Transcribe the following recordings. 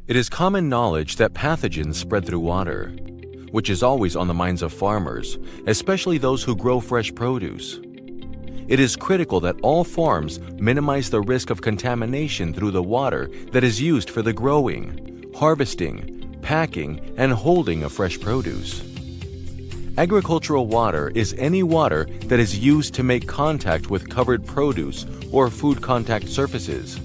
It is common knowledge that pathogens spread through water, which is always on the minds of farmers, especially those who grow fresh produce. It is critical that all farms minimize the risk of contamination through the water that is used for the growing, harvesting, packing, and holding of fresh produce. Agricultural water is any water that is used to make contact with covered produce or food contact surfaces.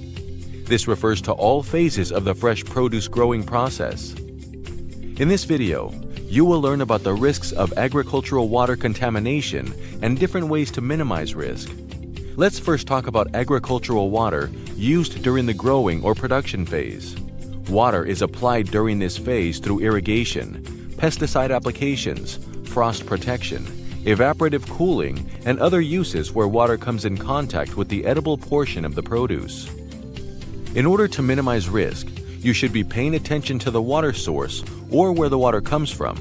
This refers to all phases of the fresh produce growing process. In this video, you will learn about the risks of agricultural water contamination and different ways to minimize risk. Let's first talk about agricultural water used during the growing or production phase. Water is applied during this phase through irrigation, pesticide applications, frost protection, evaporative cooling, and other uses where water comes in contact with the edible portion of the produce. In order to minimize risk, you should be paying attention to the water source or where the water comes from,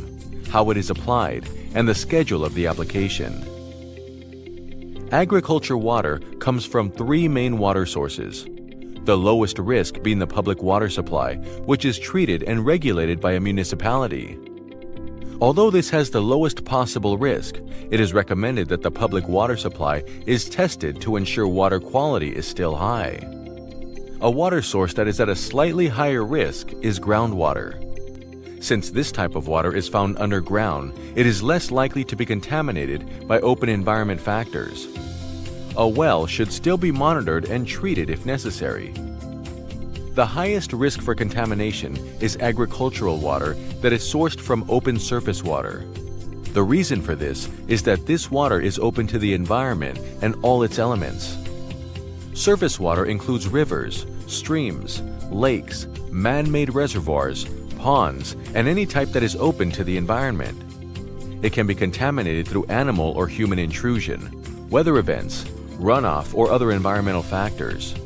how it is applied, and the schedule of the application. Agriculture water comes from three main water sources. The lowest risk being the public water supply, which is treated and regulated by a municipality. Although this has the lowest possible risk, it is recommended that the public water supply is tested to ensure water quality is still high. A water source that is at a slightly higher risk is groundwater. Since this type of water is found underground, it is less likely to be contaminated by open environment factors. A well should still be monitored and treated if necessary. The highest risk for contamination is agricultural water that is sourced from open surface water. The reason for this is that this water is open to the environment and all its elements. Surface water includes rivers, streams, lakes, man-made reservoirs, ponds, and any type that is open to the environment. It can be contaminated through animal or human intrusion, weather events, runoff, or other environmental factors.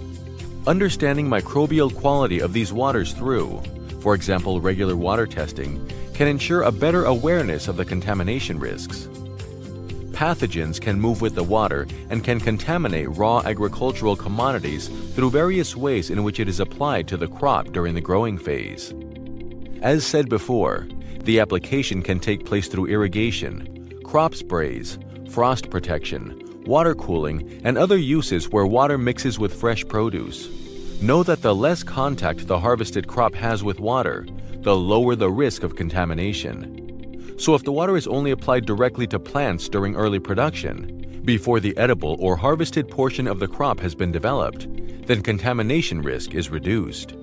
Understanding microbial quality of these waters through, for example, regular water testing, can ensure a better awareness of the contamination risks. Pathogens can move with the water and can contaminate raw agricultural commodities through various ways in which it is applied to the crop during the growing phase. As said before, the application can take place through irrigation, crop sprays, frost protection, water cooling, and other uses where water mixes with fresh produce. Know that the less contact the harvested crop has with water, the lower the risk of contamination. So if the water is only applied directly to plants during early production, before the edible or harvested portion of the crop has been developed, then contamination risk is reduced.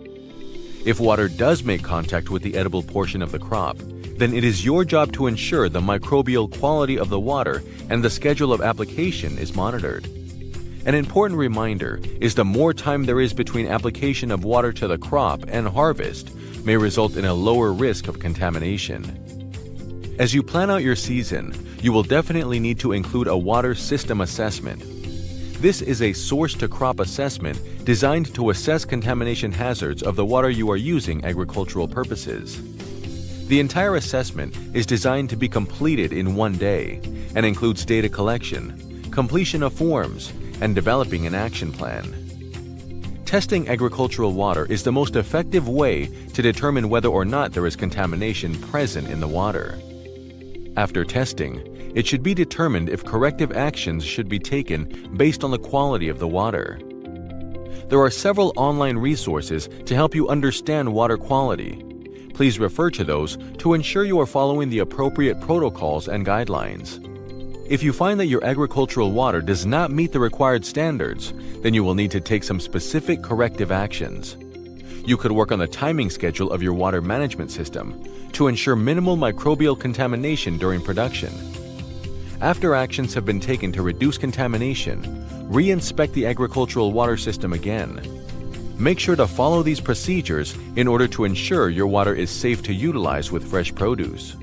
If water does make contact with the edible portion of the crop, then it is your job to ensure the microbial quality of the water and the schedule of application is monitored. An important reminder is the more time there is between application of water to the crop and harvest may result in a lower risk of contamination. As you plan out your season, you will definitely need to include a water system assessment. This is a source-to-crop assessment designed to assess contamination hazards of the water you are using agricultural purposes. The entire assessment is designed to be completed in one day and includes data collection, completion of forms, and developing an action plan. Testing agricultural water is the most effective way to determine whether or not there is contamination present in the water. After testing, it should be determined if corrective actions should be taken based on the quality of the water. There are several online resources to help you understand water quality. Please refer to those to ensure you are following the appropriate protocols and guidelines. If you find that your agricultural water does not meet the required standards, then you will need to take some specific corrective actions. You could work on the timing schedule of your water management system to ensure minimal microbial contamination during production. After actions have been taken to reduce contamination, re-inspect the agricultural water system again. Make sure to follow these procedures in order to ensure your water is safe to utilize with fresh produce.